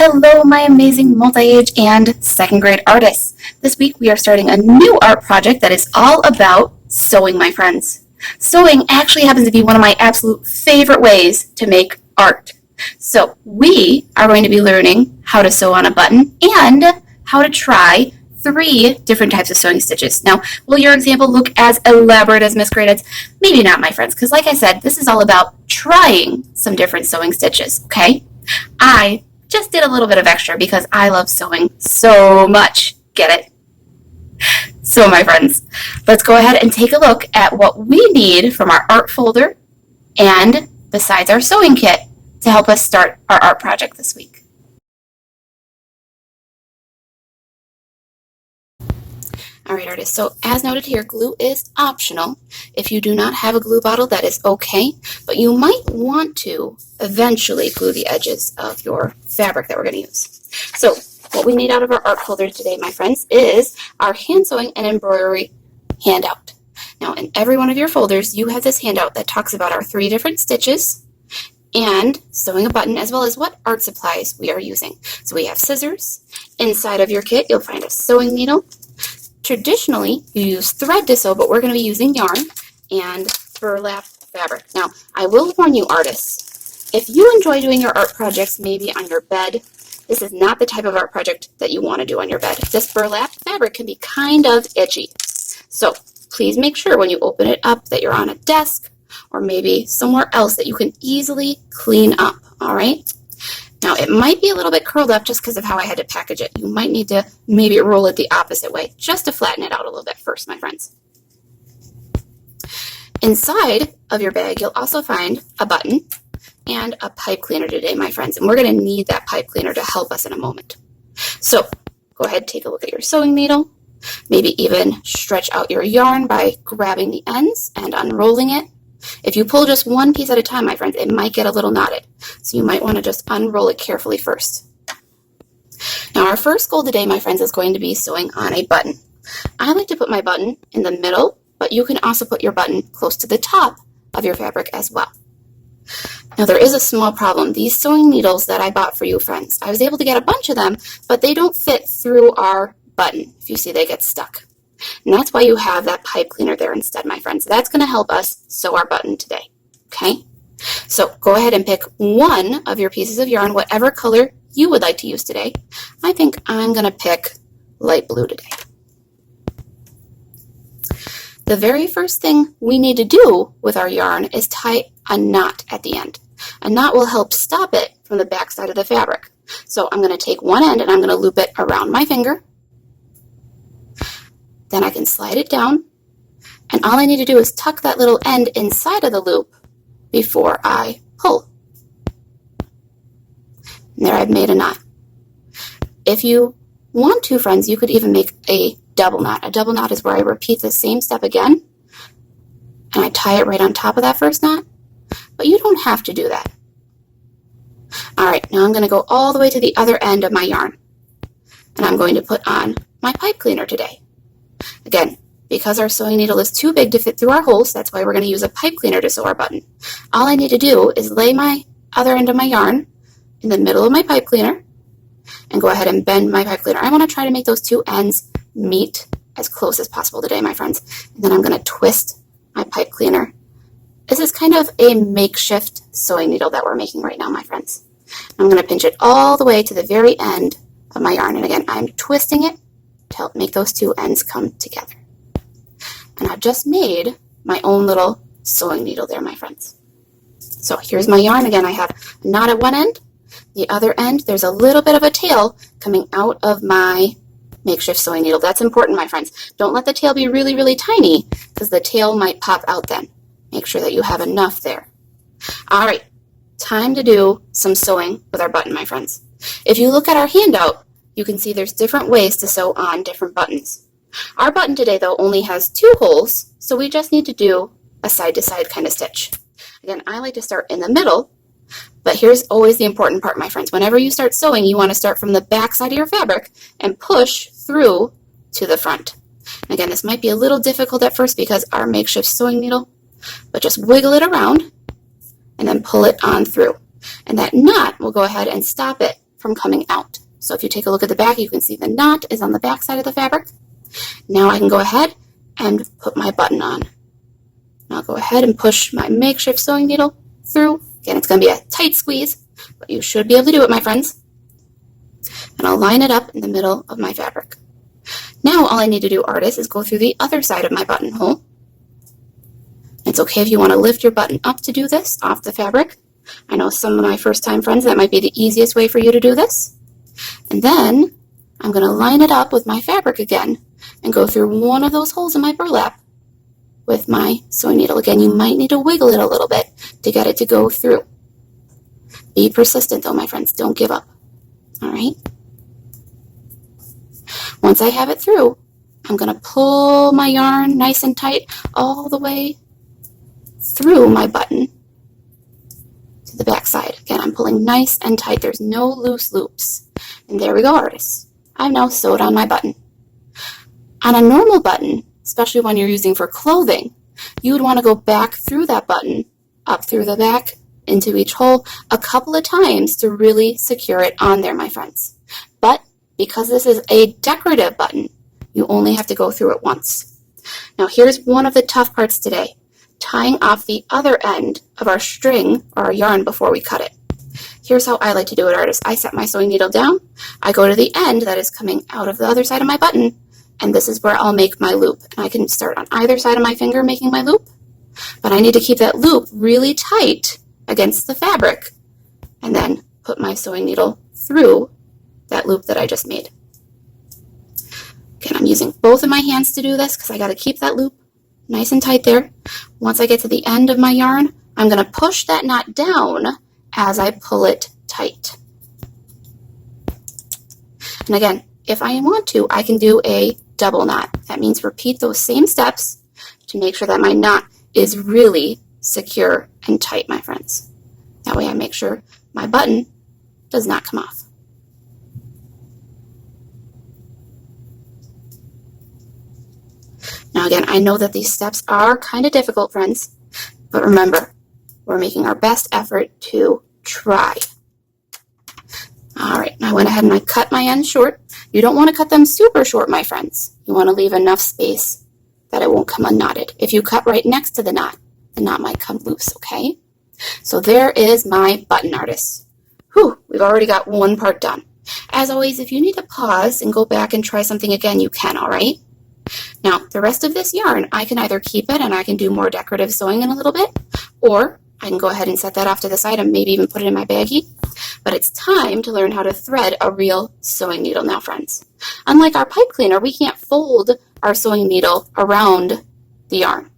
Hello, my amazing multi-age and second grade artists. This week we are starting a new art project that is all about sewing, my friends. Sewing actually happens to be one of my absolute favorite ways to make art. So we are going to be learning how to sew on a button and how to try 3 different types of sewing stitches. Now, will your example look as elaborate as Miss Graded's? Maybe not, my friends, because like I said, this is all about trying some different sewing stitches, okay? I just did a little bit of extra because I love sewing so much. Get it? So my friends, let's go ahead and take a look at what we need from our art folder and besides our sewing kit to help us start our art project this week. All right, artists, so as noted here, glue is optional. If you do not have a glue bottle, that is okay, but you might want to eventually glue the edges of your fabric that we're going to use. So what we need out of our art folder today, my friends, is our hand sewing and embroidery handout. Now, in every one of your folders, you have this handout that talks about our 3 different stitches and sewing a button, as well as what art supplies we are using. So we have scissors. Inside of your kit, you'll find a sewing needle. Traditionally, you use thread to sew, but we're going to be using yarn and burlap fabric. Now, I will warn you, artists, if you enjoy doing your art projects maybe on your bed, this is not the type of art project that you want to do on your bed. This burlap fabric can be kind of itchy. So please make sure when you open it up that you're on a desk or maybe somewhere else that you can easily clean up, all right? Now, it might be a little bit curled up just because of how I had to package it. You might need to maybe roll it the opposite way just to flatten it out a little bit first, my friends. Inside of your bag, you'll also find a button and a pipe cleaner today, my friends, and we're going to need that pipe cleaner to help us in a moment. So go ahead, take a look at your sewing needle, maybe even stretch out your yarn by grabbing the ends and unrolling it. If you pull just one piece at a time, my friends, it might get a little knotted. So you might want to just unroll it carefully first. Now our first goal today, my friends, is going to be sewing on a button. I like to put my button in the middle, but you can also put your button close to the top of your fabric as well. Now there is a small problem. These sewing needles that I bought for you, friends, I was able to get a bunch of them, but they don't fit through our button. If you see, they get stuck. And that's why you have that pipe cleaner there instead, my friends. That's going to help us sew our button today, okay? So go ahead and pick one of your pieces of yarn, whatever color you would like to use today. I think I'm going to pick light blue today. The very first thing we need to do with our yarn is tie a knot at the end. A knot will help stop it from the back side of the fabric. So I'm going to take one end and I'm going to loop it around my finger. Then I can slide it down, and all I need to do is tuck that little end inside of the loop before I pull. And there I've made a knot. If you want to, friends, you could even make a double knot. A double knot is where I repeat the same step again, and I tie it right on top of that first knot, but you don't have to do that. All right, now I'm going to go all the way to the other end of my yarn, and I'm going to put on my pipe cleaner today. Again, because our sewing needle is too big to fit through our holes, that's why we're going to use a pipe cleaner to sew our button. All I need to do is lay my other end of my yarn in the middle of my pipe cleaner and go ahead and bend my pipe cleaner. I want to try to make those 2 ends meet as close as possible today, my friends. And then I'm going to twist my pipe cleaner. This is kind of a makeshift sewing needle that we're making right now, my friends. I'm going to pinch it all the way to the very end of my yarn. And again, I'm twisting it to help make those 2 ends come together. And I've just made my own little sewing needle there, my friends. So here's my yarn. Again, I have a knot at one end. The other end, there's a little bit of a tail coming out of my makeshift sewing needle. That's important, my friends. Don't let the tail be really, really tiny because the tail might pop out then. Make sure that you have enough there. All right, time to do some sewing with our button, my friends. If you look at our handout, you can see there's different ways to sew on different buttons. Our button today, though, only has 2 holes, so we just need to do a side-to-side kind of stitch. Again, I like to start in the middle, but here's always the important part, my friends. Whenever you start sewing, you want to start from the back side of your fabric and push through to the front. And again, this might be a little difficult at first because our makeshift sewing needle, but just wiggle it around and then pull it on through. And that knot will go ahead and stop it from coming out. So if you take a look at the back, you can see the knot is on the back side of the fabric. Now I can go ahead and put my button on. I'll go ahead and push my makeshift sewing needle through. Again, it's going to be a tight squeeze, but you should be able to do it, my friends. And I'll line it up in the middle of my fabric. Now all I need to do, artist, is go through the other side of my buttonhole. It's okay if you want to lift your button up to do this off the fabric. I know some of my first-time friends, that might be the easiest way for you to do this. And then I'm going to line it up with my fabric again and go through one of those holes in my burlap with my sewing needle. Again, you might need to wiggle it a little bit to get it to go through. Be persistent though, my friends. Don't give up. All right? Once I have it through, I'm going to pull my yarn nice and tight all the way through my button to the back side. Again, I'm pulling nice and tight. There's no loose loops. And there we go, artists. I've now sewed on my button. On a normal button, especially one you're using for clothing, you would want to go back through that button, up through the back, into each hole a couple of times to really secure it on there, my friends. But because this is a decorative button, you only have to go through it once. Now here's one of the tough parts today, tying off the other end of our string or our yarn before we cut it. Here's how I like to do it, artists. I set my sewing needle down, I go to the end that is coming out of the other side of my button, and this is where I'll make my loop. And I can start on either side of my finger making my loop, but I need to keep that loop really tight against the fabric and then put my sewing needle through that loop that I just made. Again, I'm using both of my hands to do this because I got to keep that loop nice and tight there. Once I get to the end of my yarn, I'm going to push that knot down as I pull it tight. And again, if I want to, I can do a double knot. That means repeat those same steps to make sure that my knot is really secure and tight, my friends. That way I make sure my button does not come off. Now again, I know that these steps are kind of difficult, friends, but remember, we're making our best effort to try. All right, I went ahead and I cut my ends short. You don't want to cut them super short, my friends. You want to leave enough space that it won't come unknotted. If you cut right next to the knot might come loose, okay? So there is my button, artists. Whew, we've already got one part done. As always, if you need to pause and go back and try something again, you can, all right? Now, the rest of this yarn, I can either keep it and I can do more decorative sewing in a little bit, or I can go ahead and set that off to the side and maybe even put it in my baggie. But it's time to learn how to thread a real sewing needle now, friends. Unlike our pipe cleaner, we can't fold our sewing needle around the yarn.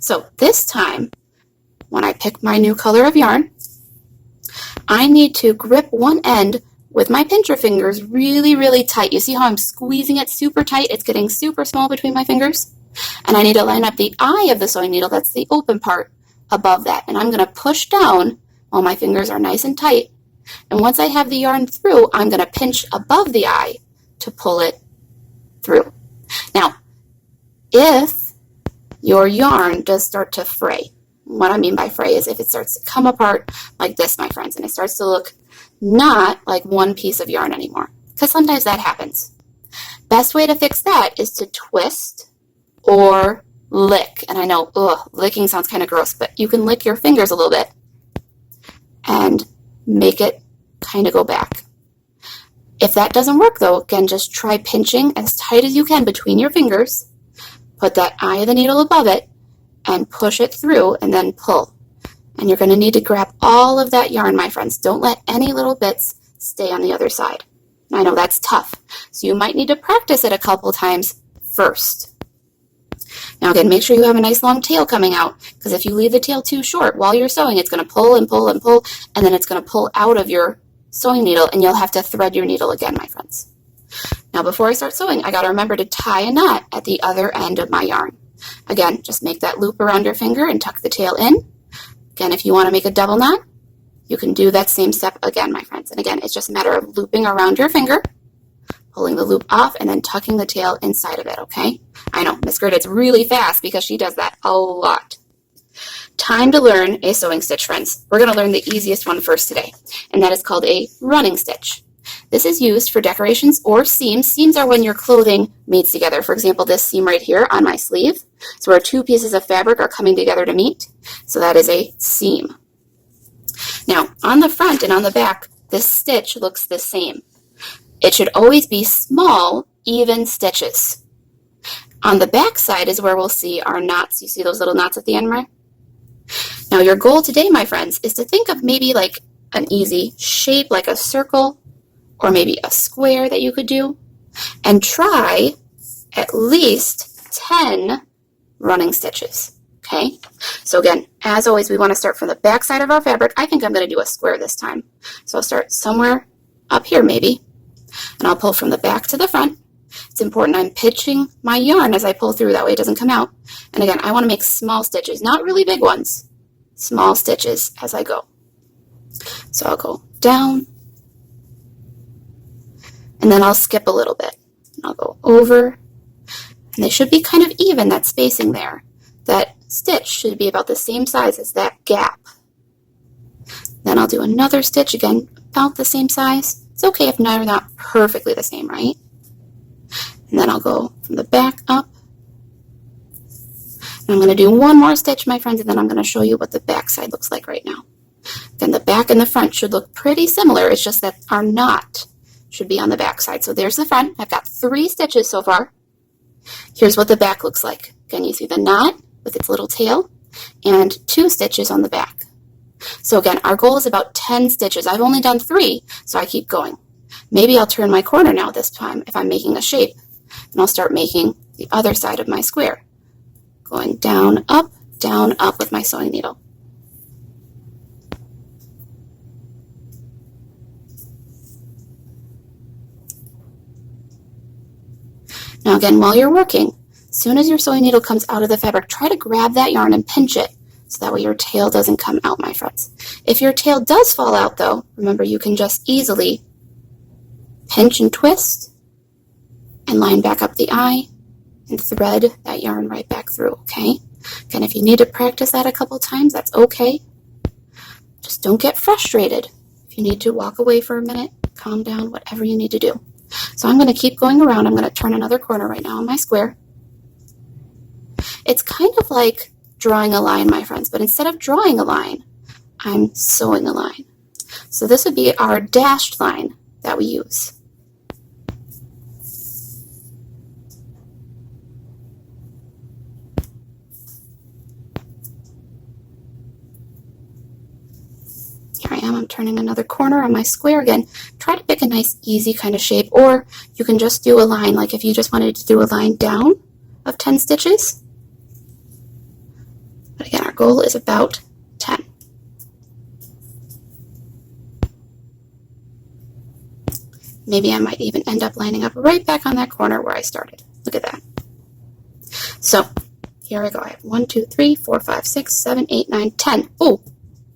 So this time, when I pick my new color of yarn, I need to grip one end with my pincher fingers really, really tight. You see how I'm squeezing it super tight? It's getting super small between my fingers. And I need to line up the eye of the sewing needle, that's the open part, above that. And I'm going to push down while my fingers are nice and tight. And once I have the yarn through, I'm going to pinch above the eye to pull it through. Now, if your yarn does start to fray, what I mean by fray is if it starts to come apart like this, my friends, and it starts to look not like one piece of yarn anymore, because sometimes that happens. Best way to fix that is to twist or lick. And I know, licking sounds kind of gross, but you can lick your fingers a little bit and make it kind of go back. If that doesn't work though, again, just try pinching as tight as you can between your fingers, put that eye of the needle above it, and push it through and then pull. And you're going to need to grab all of that yarn, my friends. Don't let any little bits stay on the other side. I know that's tough, so you might need to practice it a couple times first. Now again, make sure you have a nice long tail coming out, because if you leave the tail too short while you're sewing, it's going to pull and pull and pull, and then it's going to pull out of your sewing needle, and you'll have to thread your needle again, my friends. Now before I start sewing, I got to remember to tie a knot at the other end of my yarn. Again, just make that loop around your finger and tuck the tail in. Again, if you want to make a double knot, you can do that same step again, my friends. And again, it's just a matter of looping around your finger, pulling the loop off, and then tucking the tail inside of it, okay? I know, Miss Gerda's really fast because she does that a lot. Time to learn a sewing stitch, friends. We're going to learn the easiest one first today, and that is called a running stitch. This is used for decorations or seams. Seams are when your clothing meets together. For example, this seam right here on my sleeve. So where two pieces of fabric are coming together to meet. So that is a seam. Now, on the front and on the back, this stitch looks the same. It should always be small, even stitches. On the back side is where we'll see our knots. You see those little knots at the end, right? Now, your goal today, my friends, is to think of maybe like an easy shape, like a circle, or maybe a square that you could do, and try at least 10 running stitches, okay? So again, as always, we want to start from the back side of our fabric. I think I'm going to do a square this time. So I'll start somewhere up here maybe, and I'll pull from the back to the front. It's important I'm pitching my yarn as I pull through, that way it doesn't come out. And again, I want to make small stitches, not really big ones, small stitches as I go. So I'll go down, and then I'll skip a little bit. I'll go over, and they should be kind of even, that spacing there. That stitch should be about the same size as that gap. Then I'll do another stitch, again, about the same size. It's okay if they're not perfectly the same, right? And then I'll go from the back up. And I'm going to do one more stitch, my friends, and then I'm going to show you what the back side looks like right now. Then the back and the front should look pretty similar. It's just that our knot should be on the back side. So there's the front. I've got 3 stitches so far. Here's what the back looks like. Again, you see the knot with its little tail and 2 stitches on the back. So again, our goal is about 10 stitches. I've only done 3, so I keep going. Maybe I'll turn my corner now this time if I'm making a shape, and I'll start making the other side of my square. Going down, up with my sewing needle. Now again, while you're working, as soon as your sewing needle comes out of the fabric, try to grab that yarn and pinch it so that way your tail doesn't come out, my friends. If your tail does fall out though, remember you can just easily pinch and twist and line back up the eye and thread that yarn right back through, okay? Again, if you need to practice that a couple times, that's okay. Just don't get frustrated. If you need to walk away for a minute, calm down, whatever you need to do. So I'm going to keep going around. I'm going to turn another corner right now on my square. It's kind of like drawing a line, my friends, but instead of drawing a line, I'm sewing a line. So this would be our dashed line that we use. Here I am, I'm turning another corner on my square again. Try to pick a nice, easy kind of shape, or you can just do a line, like if you just wanted to do a line down of 10 stitches. But again, our goal is about 10. Maybe I might even end up lining up right back on that corner where I started. Look at that. So here I go. I have 1, 2, 3, 4, 5, 6, 7, 8, 9, 10. Oh,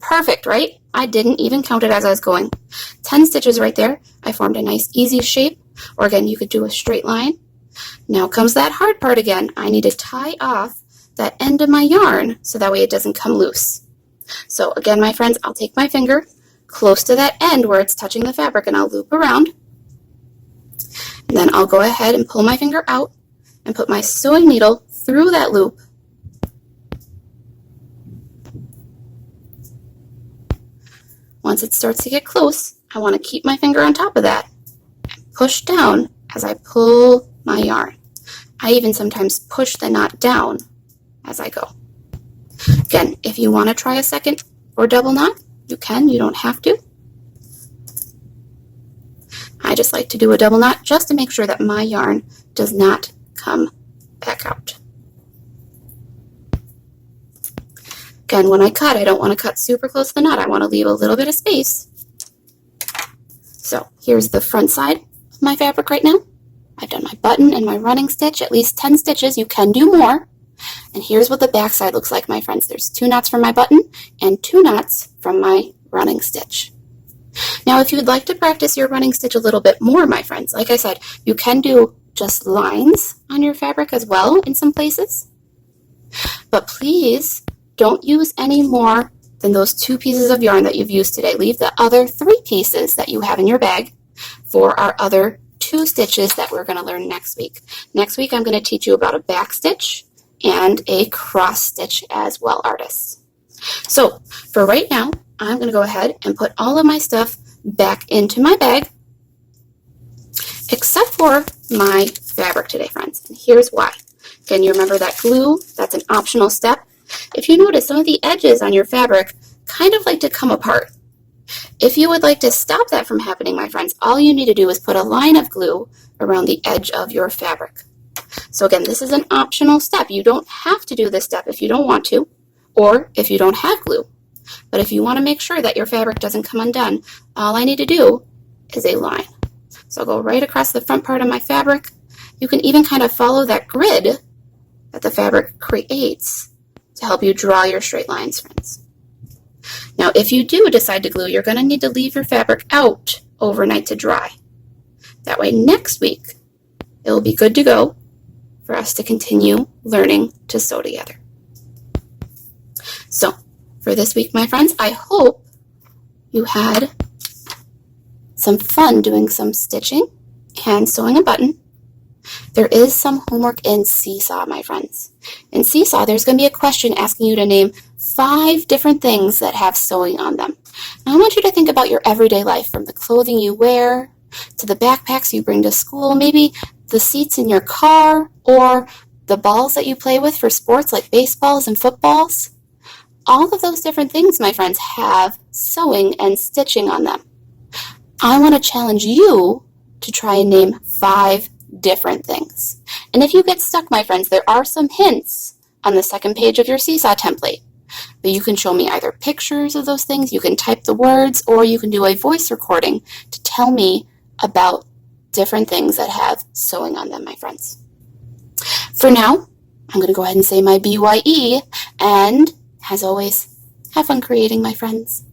perfect, right? I didn't even count it as I was going. 10 stitches right there. I formed a nice easy shape, or again, you could do a straight line. Now comes that hard part again. I need to tie off that end of my yarn so that way it doesn't come loose. So again, my friends, I'll take my finger close to that end where it's touching the fabric and I'll loop around. And then I'll go ahead and pull my finger out and put my sewing needle through that loop. Once it starts to get close, I want to keep my finger on top of that and push down as I pull my yarn. I even sometimes push the knot down as I go. Again, if you want to try a second or double knot, you can. You don't have to. I just like to do a double knot just to make sure that my yarn does not come back out. Again, when I cut, I don't want to cut super close to the knot. I want to leave a little bit of space. So here's the front side of my fabric right now. I've done my button and my running stitch, at least 10 stitches. You can do more. And here's what the back side looks like, my friends. There's 2 knots from my button and 2 knots from my running stitch. Now, if you'd like to practice your running stitch a little bit more, my friends, like I said, you can do just lines on your fabric as well in some places. But please don't use any more than those 2 pieces of yarn that you've used today. Leave the other 3 pieces that you have in your bag for our other 2 stitches that we're going to learn next week. Next week, I'm going to teach you about a back stitch and a cross stitch as well, artists. So for right now, I'm going to go ahead and put all of my stuff back into my bag, except for my fabric today, friends. And here's why. Again, you remember that glue, that's an optional step. If you notice, some of the edges on your fabric kind of like to come apart. If you would like to stop that from happening, my friends, all you need to do is put a line of glue around the edge of your fabric. So again, this is an optional step. You don't have to do this step if you don't want to, or if you don't have glue. But if you want to make sure that your fabric doesn't come undone, all I need to do is a line. So I'll go right across the front part of my fabric. You can even kind of follow that grid that the fabric creates to help you draw your straight lines, friends. Now, if you do decide to glue, you're going to need to leave your fabric out overnight to dry. That way, next week, it will be good to go for us to continue learning to sew together. So, for this week, my friends, I hope you had some fun doing some stitching and sewing a button. There is some homework in Seesaw, my friends. In Seesaw, there's going to be a question asking you to name 5 different things that have sewing on them. Now, I want you to think about your everyday life, from the clothing you wear to the backpacks you bring to school, maybe the seats in your car, or the balls that you play with for sports like baseballs and footballs. All of those different things, my friends, have sewing and stitching on them. I want to challenge you to try and name 5 different things. And if you get stuck, my friends, there are some hints on the second page of your Seesaw template. But you can show me either pictures of those things, you can type the words, or you can do a voice recording to tell me about different things that have sewing on them, my friends. For now, I'm going to go ahead and say my BYE, and as always, have fun creating, my friends.